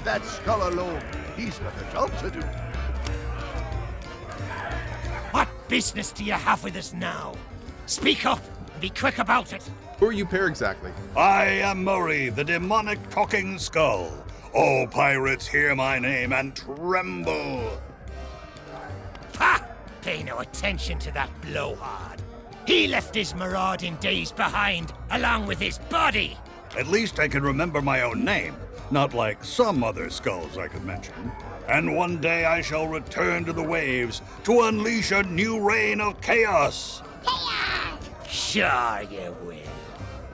that skull alone. He's got a job to do. What business do you have with us now? Speak up and be quick about it. Who are you pair exactly? I am Murray, the demonic talking skull. All pirates hear my name and tremble. Ha! Pay no attention to that blowhard. He left his marauding days behind, along with his body. At least I can remember my own name, not like some other skulls I could mention. And one day I shall return to the waves to unleash a new reign of chaos. Sure you will.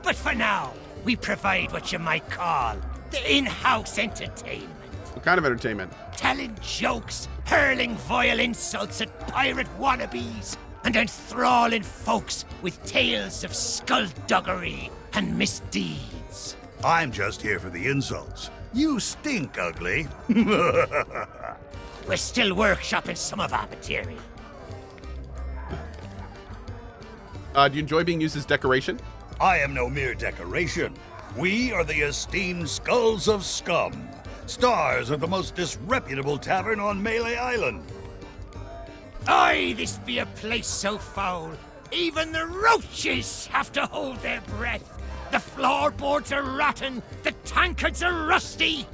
But for now, we provide what you might call the in-house entertainment. What kind of entertainment? Telling jokes, hurling vile insults at pirate wannabes, and enthralling folks with tales of skullduggery and misdeeds. I'm just here for the insults. You stink, ugly. We're still workshopping some of our material. Do you enjoy being used as decoration? I am no mere decoration. We are the esteemed Skulls of Scum, stars of the most disreputable tavern on Melee Island. Aye, this be a place so foul, even the roaches have to hold their breath. The floorboards are rotten, the tankards are rusty.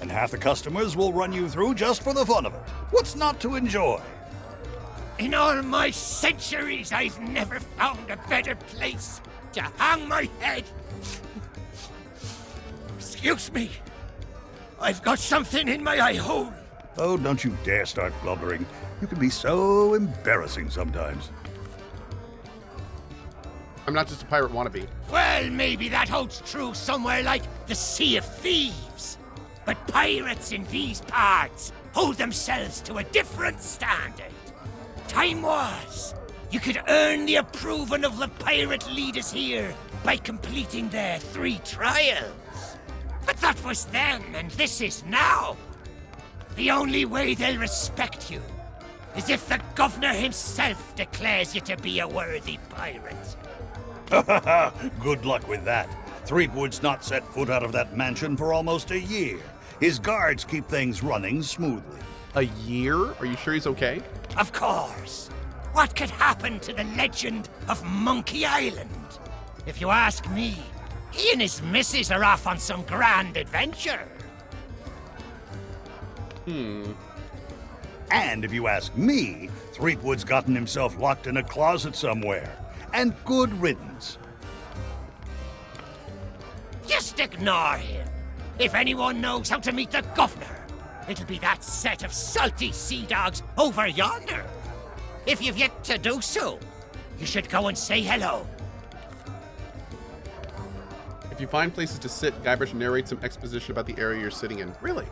And half the customers will run you through just for the fun of it. What's not to enjoy? In all my centuries, I've never found a better place to hang my head. Excuse me. I've got something in my eye hole. Oh, don't you dare start blubbering. You can be so embarrassing sometimes. I'm not just a pirate wannabe. Well, maybe that holds true somewhere like the Sea of Thieves. But pirates in these parts hold themselves to a different standard. Time was, you could earn the approval of the pirate leaders here by completing their 3 trials. But that was then, and this is now. The only way they'll respect you is if the governor himself declares you to be a worthy pirate. Good luck with that. Threepwood's not set foot out of that mansion for almost a year. His guards keep things running smoothly. A year? Are you sure he's okay? Of course. What could happen to the legend of Monkey Island? If you ask me, he and his missus are off on some grand adventure. And if you ask me, Threepwood's gotten himself locked in a closet somewhere. And good riddance. Just ignore him. If anyone knows how to meet the governor, it'll be that set of salty sea dogs over yonder. If you've yet to do so, you should go and say hello. If you find places to sit, Guybrush narrates some exposition about the area you're sitting in. Really?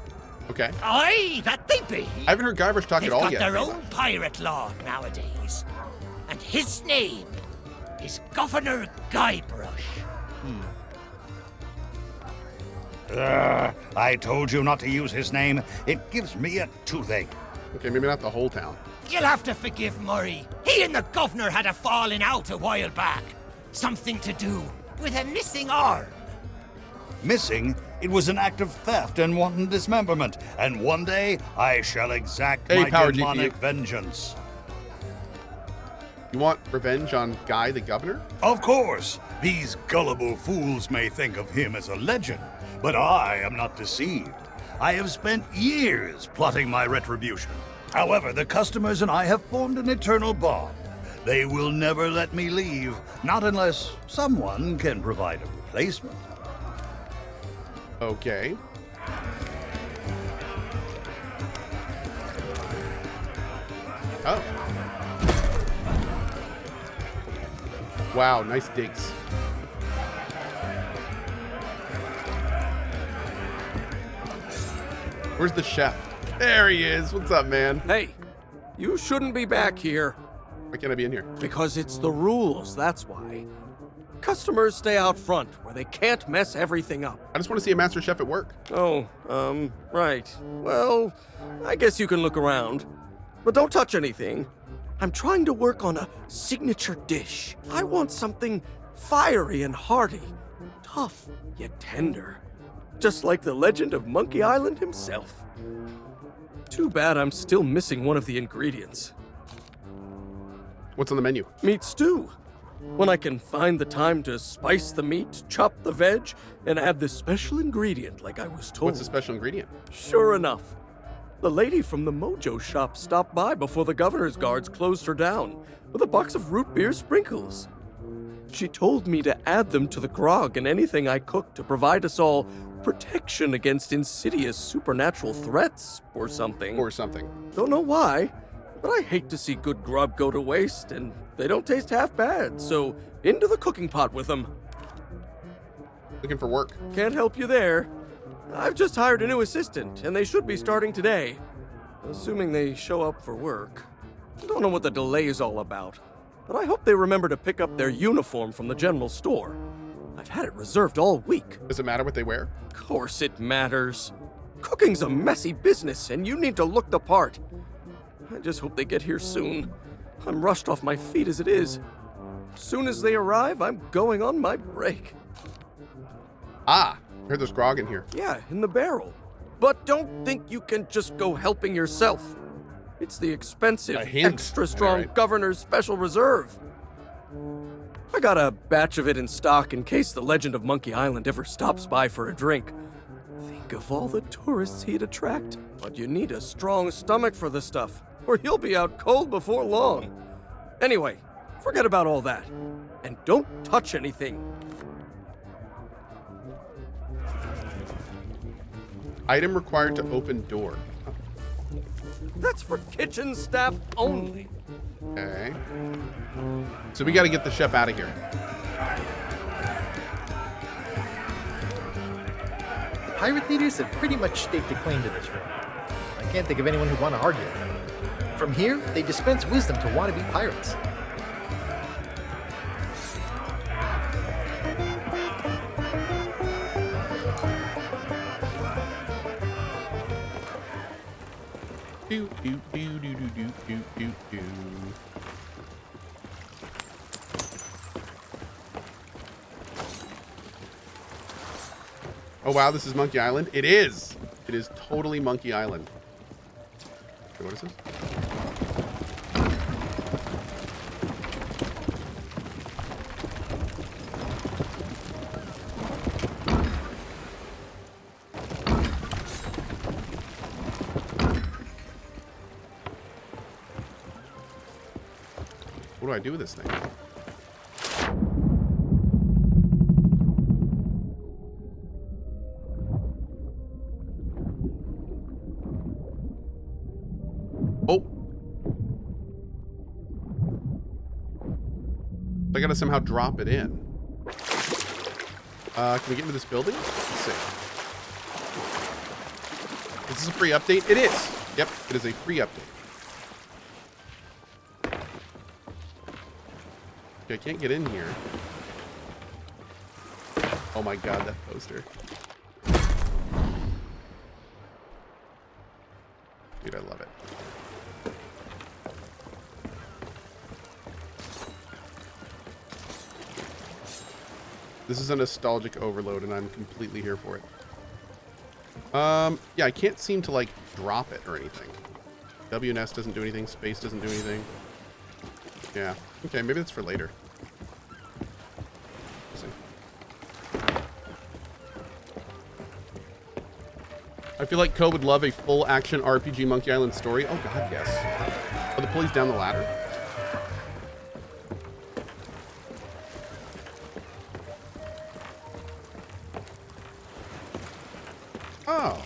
Okay. Aye, that they be. I haven't heard Guybrush talk They've at all got yet. their own pirate lord nowadays. And his name is Governor Guybrush. I told you not to use his name. It gives me a toothache. Okay, maybe not the whole town. You'll have to forgive Murray. He and the governor had a falling out a while back. Something to do with a missing arm. Missing? It was an act of theft and wanton dismemberment. And one day, I shall exact Hey, my Power demonic GPU. vengeance. You want revenge on Guy the governor? Of course, these gullible fools may think of him as a legend, but I am not deceived. I have spent years plotting my retribution. However, the customers and I have formed an eternal bond. They will never let me leave, not unless someone can provide a replacement. Okay. Oh. Wow, nice digs. Where's the chef? There he is. What's up, man? Hey, you shouldn't be back here. Why can't I be in here? Because it's the rules, that's why. Customers stay out front, where they can't mess everything up. I just want to see a master chef at work. Oh, right. Well, I guess you can look around. But don't touch anything. I'm trying to work on a signature dish. I want something fiery and hearty. Tough, yet tender. just like the legend of Monkey Island himself. Too bad I'm still missing one of the ingredients. What's on the menu? Meat stew. When I can find the time to spice the meat, chop the veg, and add this special ingredient like I was told. What's the special ingredient? Sure enough, the lady from the Mojo shop stopped by before the governor's guards closed her down with a box of root beer sprinkles. She told me to add them to the grog and anything I cook to provide us all protection against insidious supernatural threats or something. Or something. Don't know why, but I hate to see good grub go to waste, and they don't taste half bad, so into the cooking pot with them. Looking for work. Can't help you there. I've just hired a new assistant, and they should be starting today. Assuming they show up for work. Don't know what the delay is all about, but I hope they remember to pick up their uniform from the general store. I've had it reserved all week. Does it matter what they wear? Of course it matters. Cooking's a messy business, and you need to look the part. I just hope they get here soon. I'm rushed off my feet as it is. Soon as they arrive, I'm going on my break. Ah, I heard there's grog in here. Yeah, in the barrel. But don't think you can just go helping yourself. It's the expensive, A hint. extra strong All right. Governor's Special Reserve. I got a batch of it in stock in case the legend of Monkey Island ever stops by for a drink. Think of all the tourists he'd attract. But you need a strong stomach for the stuff, or you'll be out cold before long. Anyway, forget about all that. And don't touch anything. Item required to open door. That's for kitchen staff only. Okay. So we got to get the chef out of here. Pirate leaders have pretty much staked a claim to this room. I can't think of anyone who'd want to argue with them. From here, they dispense wisdom to wannabe pirates. Do, do, do, do, do, do, do, do, do. Oh wow, this is Monkey Island? It is! It is totally Monkey Island. Okay, what is this? What do I do with this thing? Oh! I gotta somehow drop it in. Can we get into this building? Let's see. Is this a free update? It is! Yep, it is a free update. Okay, I can't get in here. Oh my god, that poster. Dude, I love it. This is a nostalgic overload, and I'm completely here for it. Yeah, I can't seem to, like, drop it or anything. WNS doesn't do anything. Space doesn't do anything. Yeah. Okay, maybe that's for later. Let's see. I feel like Cohh would love a full-action RPG Monkey Island story. Oh, God, yes. Oh, the police down the ladder? Oh.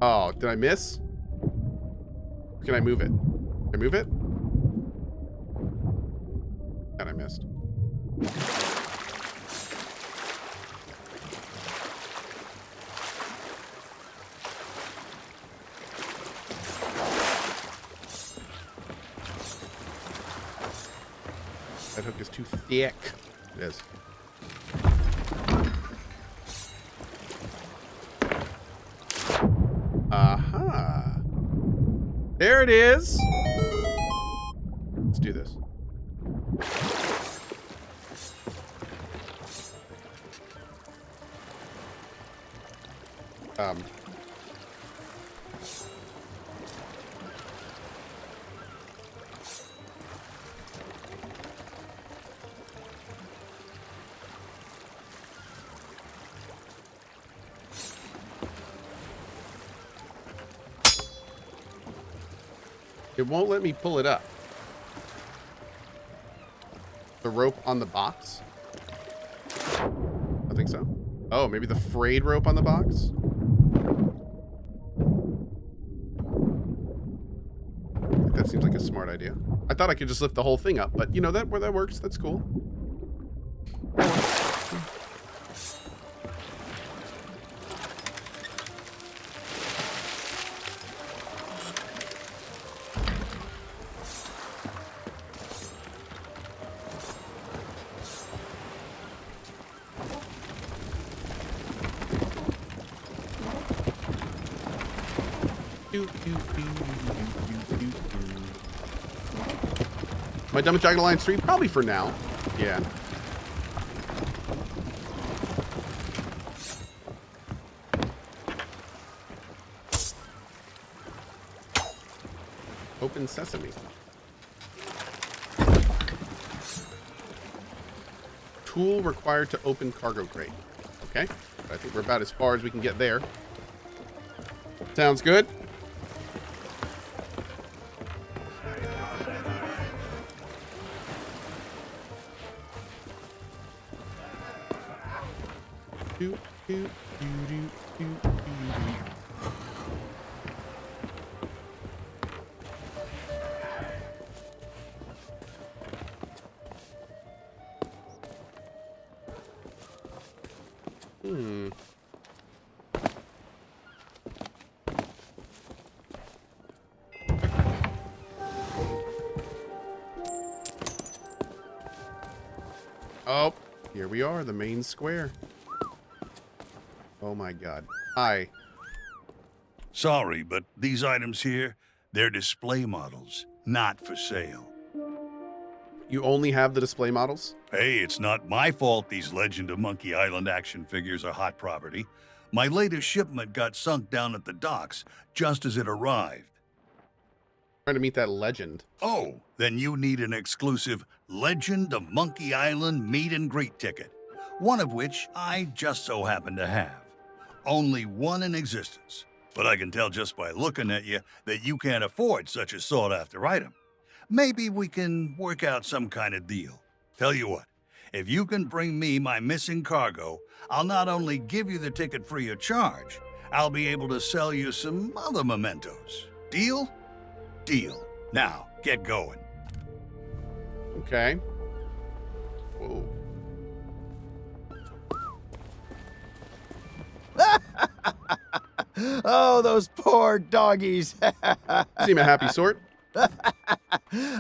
Oh, did I miss? Can I move it? Can I move it? God, I missed. That hook is too thick. It is. Aha. There it is. Let's do this. It won't let me pull it up. The rope on the box? I think so. Oh, maybe the frayed rope on the box? That seems like a smart idea. I thought I could just lift the whole thing up, but you know, that works. That's cool. Am I done with Jagged Alliance 3? Probably for now. Yeah. Open sesame. Tool required to open cargo crate. Okay. I think we're about as far as we can get there. Sounds good. Oh, here we are, the main square. Oh my god. Hi. Sorry, but these items here, they're display models, not for sale. You only have the display models? Hey, it's not my fault these Legend of Monkey Island action figures are hot property. My latest shipment got sunk down at the docks just as it arrived. Trying to meet that legend. Oh, then you need an exclusive Legend of Monkey Island meet and greet ticket, one of which I just so happen to have. Only one in existence, but I can tell just by looking at you that you can't afford such a sought-after item. Maybe we can work out some kind of deal. Tell you what, if you can bring me my missing cargo, I'll not only give you the ticket free of charge, I'll be able to sell you some other mementos. Deal? Deal. Now, get going. Okay. Whoa. Oh, those poor doggies. Seem a happy sort.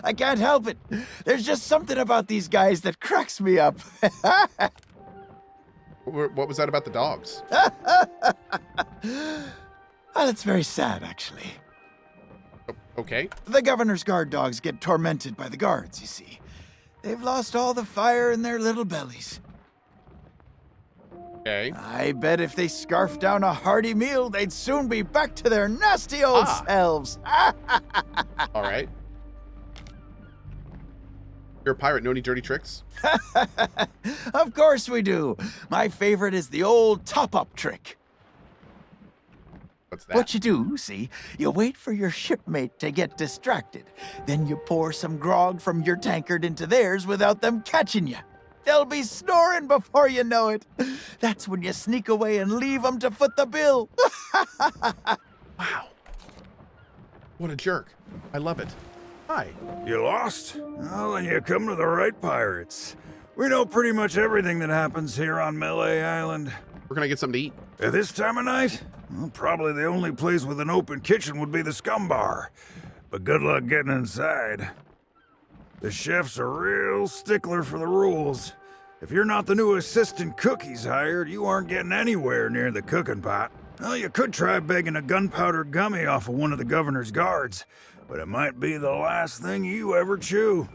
I can't help it. There's just something about these guys that cracks me up. What was that about the dogs? Well, it's very sad, actually. Okay. The governor's guard dogs get tormented by the guards, you see. They've lost all the fire in their little bellies. Okay. I bet if they scarfed down a hearty meal, they'd soon be back to their nasty old selves. All right. You're a pirate. Know any dirty tricks? Of course we do. My favorite is the old top-up trick. What's that? What you do, see, you wait for your shipmate to get distracted. Then you pour some grog from your tankard into theirs without them catching you. They'll be snoring before you know it. That's when you sneak away and leave them to foot the bill. Wow. What a jerk. I love it. Hi. You lost? Well, then you come to the right pirates. We know pretty much everything that happens here on Melee Island. Where can I get something to eat? At this time of night? Well, probably the only place with an open kitchen would be the Scum Bar. But good luck getting inside. The chef's a real stickler for the rules. If you're not the new assistant cook he's hired, you aren't getting anywhere near the cooking pot. Well, you could try begging a gunpowder gummy off of one of the governor's guards, but it might be the last thing you ever chew.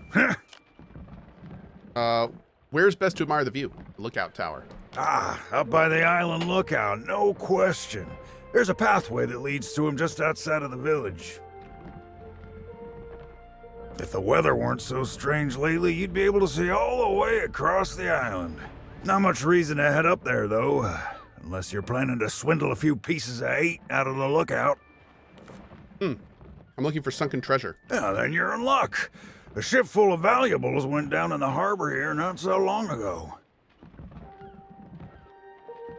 Where's best to admire the view? Lookout tower. Up by the island lookout, no question. There's a pathway that leads to him just outside of the village. If the weather weren't so strange lately, you'd be able to see all the way across the island. Not much reason to head up there, though, unless you're planning to swindle a few pieces of 8 out of the lookout. I'm looking for sunken treasure. Yeah, then you're in luck. A ship full of valuables went down in the harbor here not so long ago.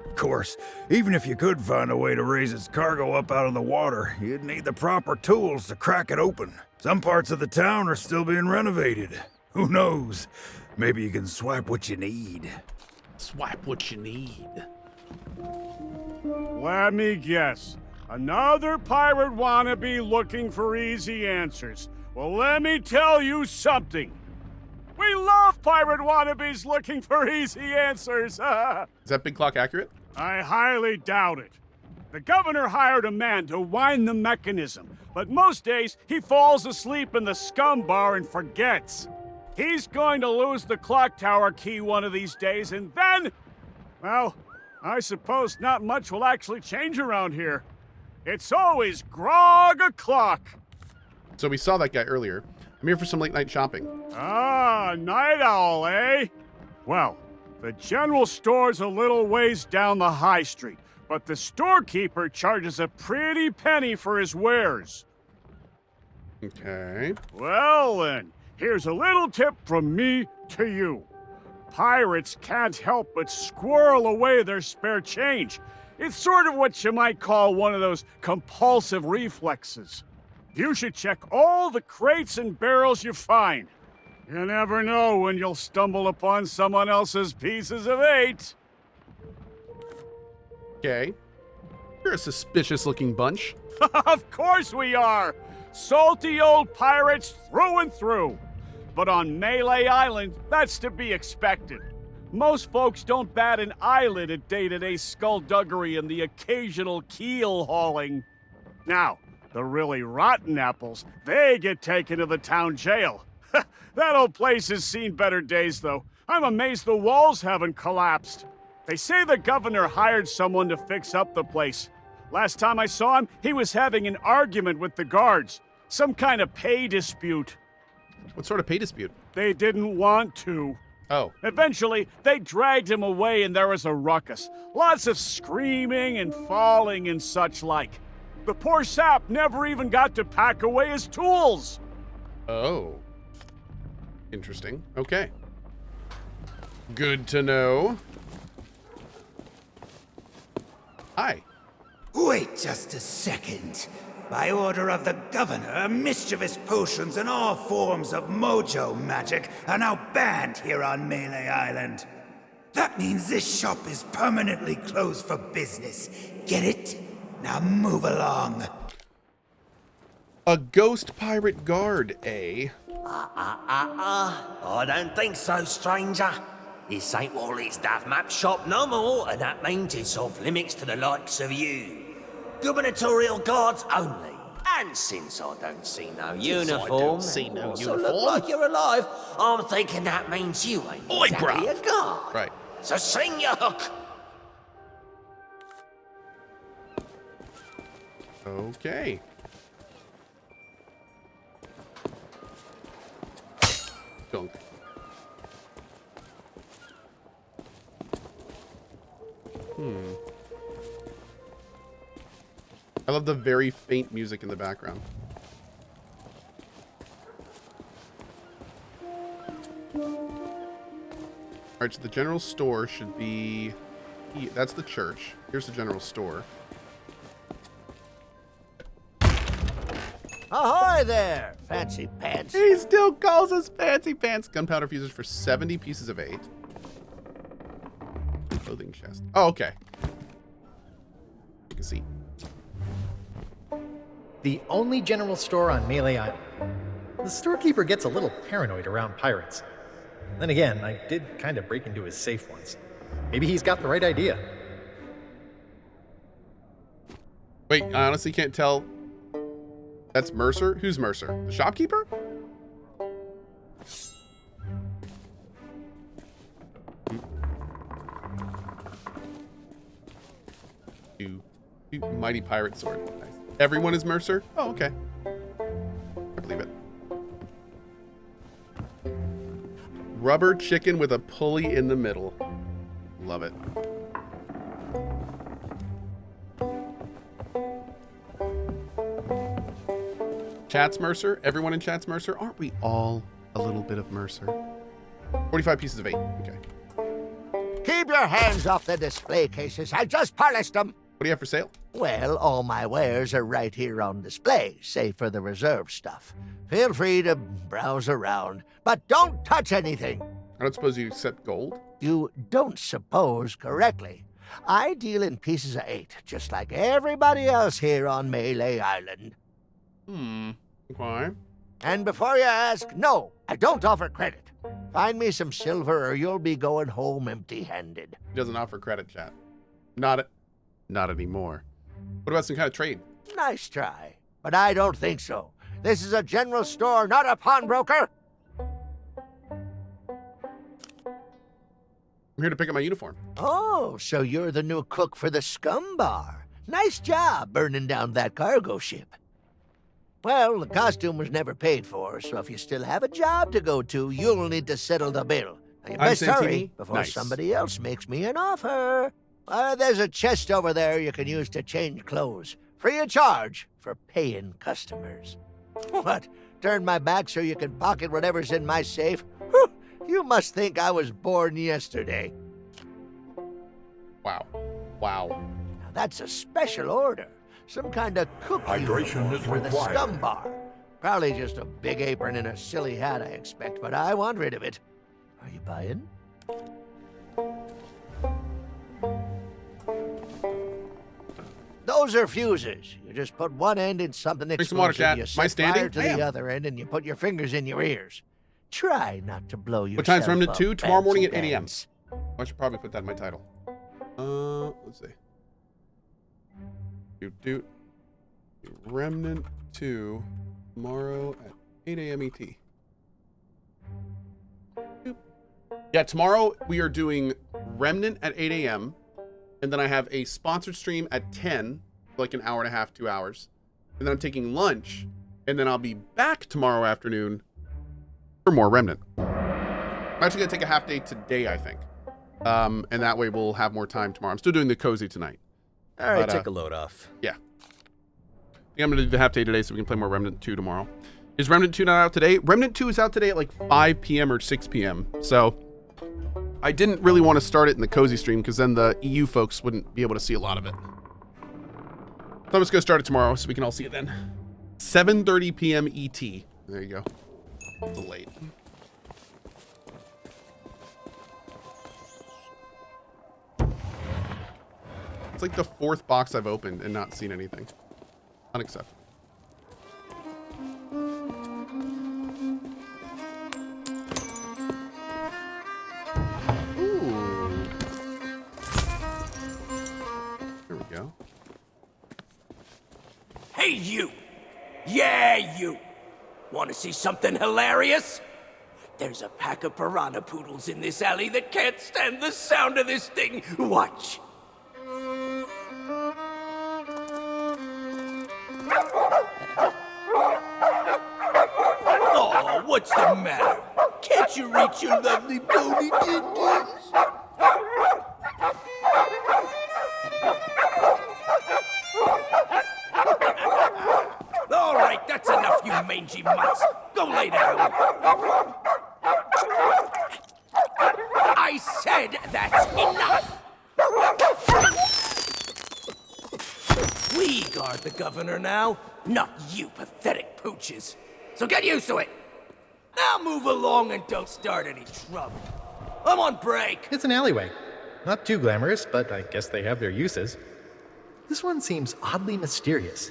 Of course, even if you could find a way to raise its cargo up out of the water, you'd need the proper tools to crack it open. Some parts of the town are still being renovated. Who knows? Maybe you can swipe what you need. Swipe what you need. Let me guess. Another pirate wannabe looking for easy answers. Well, let me tell you something. We love pirate wannabes looking for easy answers. Is that big clock accurate? I highly doubt it. The governor hired a man to wind the mechanism, but most days he falls asleep in the scum bar and forgets. He's going to lose the clock tower key one of these days, and then, well, I suppose not much will actually change around here. It's always grog o'clock. So we saw that guy earlier. I'm here for some late night shopping. Ah, night owl, eh? Well, the general store's a little ways down the high street, but the storekeeper charges a pretty penny for his wares. Okay. Well then, here's a little tip from me to you. Pirates can't help but squirrel away their spare change. It's sort of what you might call one of those compulsive reflexes. You should check all the crates and barrels you find. You never know when you'll stumble upon someone else's pieces of 8. Okay. You're a suspicious looking bunch. Of course we are! Salty old pirates through and through. But on Melee Island, that's to be expected. Most folks don't bat an eyelid at day-to-day skullduggery and the occasional keel hauling. Now, the really rotten apples, they get taken to the town jail. That old place has seen better days, though. I'm amazed the walls haven't collapsed. They say the governor hired someone to fix up the place. Last time I saw him, he was having an argument with the guards. Some kind of pay dispute. What sort of pay dispute? They didn't want to. Oh. Eventually, they dragged him away and there was a ruckus. Lots of screaming and falling and such like. The poor sap never even got to pack away his tools. Oh. Interesting. Okay. Good to know. Hi. Wait just a second. By order of the governor, mischievous potions and all forms of mojo magic are now banned here on Melee Island. That means this shop is permanently closed for business. Get it? Now move along. A ghost pirate guard, eh? I don't think so, stranger. This ain't Wally's Duff Map shop no more, and that means it's off limits to the likes of you. Gubernatorial guards only. And since I don't see no uniform, also look like you're alive, I'm thinking that means you ain't exactly a guard. Right. So sing your hook. Okay. Gunk. I love the very faint music in the background. Alright, so the general store should be... That's the church. Here's the general store. Ahoy there, fancy pants. He still calls us fancy pants. Gunpowder fuses for 70 pieces of 8. Clothing chest. Oh, okay. You can see. The only general store on Melee Island. The storekeeper gets a little paranoid around pirates. Then again, I did kind of break into his safe once. Maybe he's got the right idea. Wait, I honestly can't tell. That's Mercer? Who's Mercer? The shopkeeper? Mighty pirate sword. Nice. Everyone is Mercer? Oh, okay. I believe it. Rubber chicken with a pulley in the middle. Love it. Chat's Mercer? Everyone in chat's Mercer? Aren't we all a little bit of Mercer? 45 pieces of 8. Okay. Keep your hands off the display cases. I just polished them. What do you have for sale? Well, all my wares are right here on display, save for the reserve stuff. Feel free to browse around, but don't touch anything. I don't suppose you accept gold? You don't suppose correctly. I deal in pieces of 8, just like everybody else here on Melee Island. Why? And before you ask, no, I don't offer credit. Find me some silver or you'll be going home empty-handed. He doesn't offer credit, chat. Not anymore. What about some kind of trade? Nice try, but I don't think so. This is a general store, not a pawnbroker. I'm here to pick up my uniform. Oh, so you're the new cook for the Scum Bar. Nice job burning down that cargo ship. Well, the costume was never paid for, so if you still have a job to go to, you'll need to settle the bill. Now, you best hurry before somebody else makes me an offer. There's a chest over there you can use to change clothes. Free of charge for paying customers. What? Turn my back so you can pocket whatever's in my safe? Whew, you must think I was born yesterday. Wow. Wow. Now, that's a special order. Some kind of cookie Hydration is for the required. Scum Bar. Probably just a big apron and a silly hat, I expect, but I want rid of it. Are you buying? Those are fuses. You just put one end in something Drink some water, explosive, chat. you Am I set standing? fire to the other end, and you put your fingers in your ears. Try not to blow yourself What time's Remnant up, 2? Tomorrow morning at fancy 8 a.m. pants. I should probably put that in my title. Let's see. Remnant 2 tomorrow at 8 a.m. ET. Doop. Yeah, tomorrow we are doing Remnant at 8 a.m. And then I have a sponsored stream at 10, like an hour and a half, 2 hours. And then I'm taking lunch. And then I'll be back tomorrow afternoon for more Remnant. I'm actually going to take a half day today, I think. And that way we'll have more time tomorrow. I'm still doing the cozy tonight. All right, But, take a load off. Yeah. I think I'm going to do the half day today so we can play more Remnant 2 tomorrow. Is Remnant 2 not out today? Remnant 2 is out today at like 5 p.m. or 6 p.m. So I didn't really want to start it in the cozy stream because then the EU folks wouldn't be able to see a lot of it. So I'm just going to start it tomorrow so we can all see it then. 7:30 p.m. ET. There you go. A little late. It's like the 4th box I've opened and not seen anything. Unacceptable. Ooh. There we go. Hey, you! Yeah, you! Want to see something hilarious? There's a pack of piranha poodles in this alley that can't stand the sound of this thing. Watch. Oh, what's the matter? Can't you reach your lovely bony dindins? All right, that's enough, you mangy mutts. Go lay down. I said that's enough. We guard the governor now, not you pathetic pooches. So get used to it. Now move along and don't start any trouble. I'm on break. It's an alleyway. Not too glamorous, but I guess they have their uses. This one seems oddly mysterious.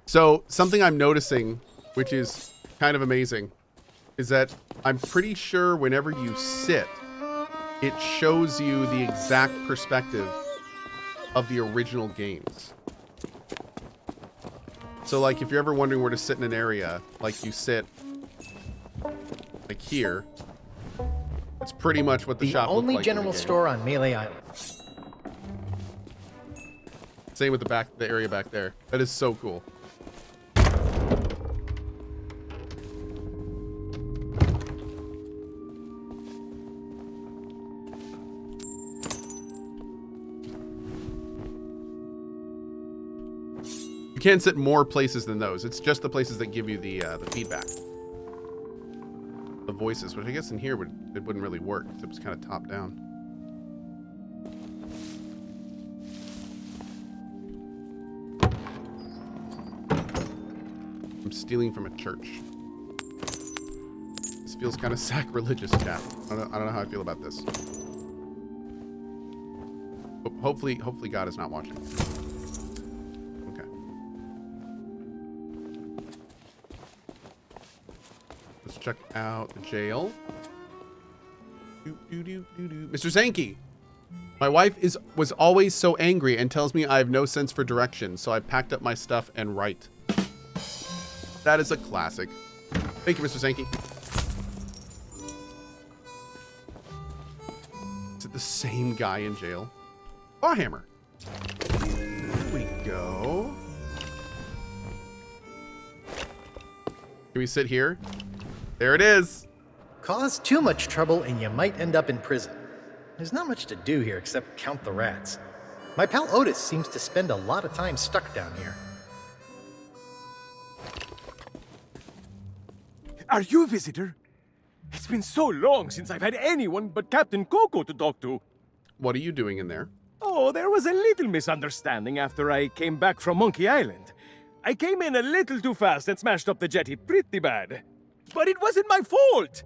So something I'm noticing, which is kind of amazing, is that I'm pretty sure whenever you sit, it shows you the exact perspective of the original games. So, like, if you're ever wondering where to sit in an area, like, you sit, like, here. It's pretty much what the shop looked only like in the general game. store on Melee Island. Same with the area back there. That is so cool. You can sit more places than those. It's just the places that give you the feedback. The voices, which I guess in here it wouldn't really work because it was kind of top down. I'm stealing from a church. This feels kind of sacrilegious, chat. I don't know how I feel about this. Hopefully God is not watching. Okay. Let's check out the jail. Mr. Zanke! My wife was always so angry and tells me I have no sense for direction, so I packed up my stuff and write. That is a classic. Thank you, Mr. Zanke. Is it the same guy in jail? Oh, hammer. There we go. Can we sit here? There it is. Cause too much trouble and you might end up in prison. There's not much to do here except count the rats. My pal Otis seems to spend a lot of time stuck down here. Are you a visitor? It's been so long since I've had anyone but Captain Cohh to talk to. What are you doing in there? Oh, there was a little misunderstanding after I came back from Monkey Island. I came in a little too fast and smashed up the jetty pretty bad. But it wasn't my fault!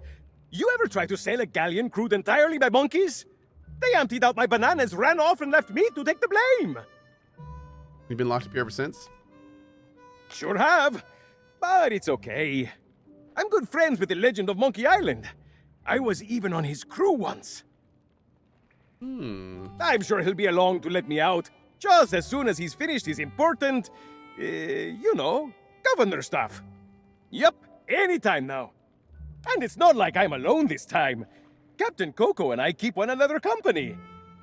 You ever try to sail a galleon crewed entirely by monkeys? They emptied out my bananas, ran off, and left me to take the blame! You've been locked up here ever since? Sure have. But it's okay. I'm good friends with the legend of Monkey Island. I was even on his crew once. I'm sure he'll be along to let me out, just as soon as he's finished his important, you know, governor stuff. Yep, anytime now. And it's not like I'm alone this time. Captain Cohh and I keep one another company.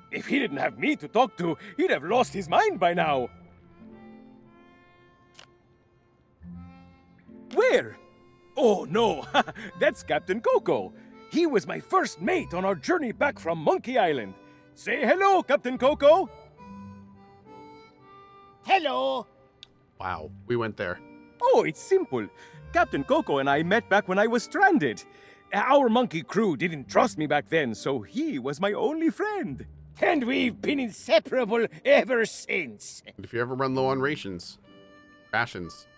If he didn't have me to talk to, he'd have lost his mind by now. Where? Oh, no, that's Captain Cohh. He was my first mate on our journey back from Monkey Island. Say hello, Captain Cohh. Hello. Wow, we went there. Oh, it's simple. Captain Cohh and I met back when I was stranded. Our monkey crew didn't trust me back then, so he was my only friend. And we've been inseparable ever since. And if you ever run low on rations,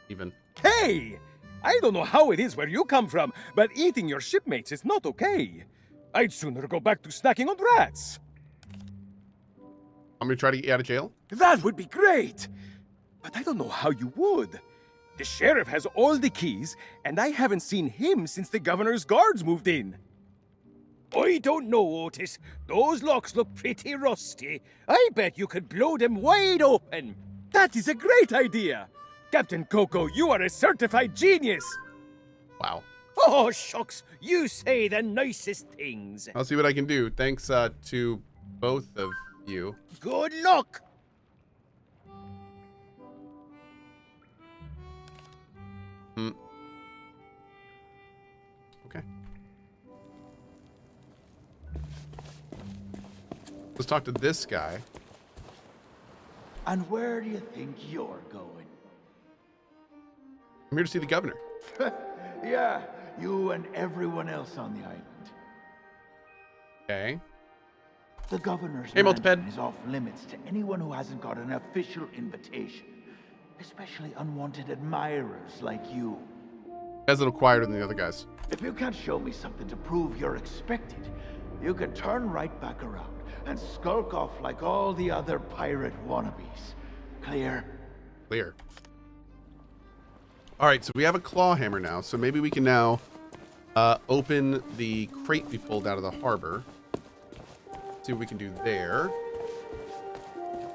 even. Hey! I don't know how it is where you come from, but eating your shipmates is not okay. I'd sooner go back to snacking on rats. I'm gonna try to get you out of jail? That would be great! But I don't know how you would. The sheriff has all the keys, and I haven't seen him since the governor's guards moved in. I don't know, Otis. Those locks look pretty rusty. I bet you could blow them wide open. That is a great idea! Captain Cohh, you are a certified genius! Wow. Oh, shucks. You say the nicest things. I'll see what I can do. Thanks to both of you. Good luck. Okay. Let's talk to this guy. And where do you think you're going? I'm here to see the governor. Yeah, you and everyone else on the island. Okay. The governor's Hey, Multiped. mansion is off limits to anyone who hasn't got an official invitation. Especially unwanted admirers like you. Guy's a little quieter than the other guys. If you can't show me something to prove you're expected, you can turn right back around and skulk off like all the other pirate wannabes. Clear? Clear. All right, so we have a claw hammer now, so maybe we can now open the crate we pulled out of the harbor. See what we can do there.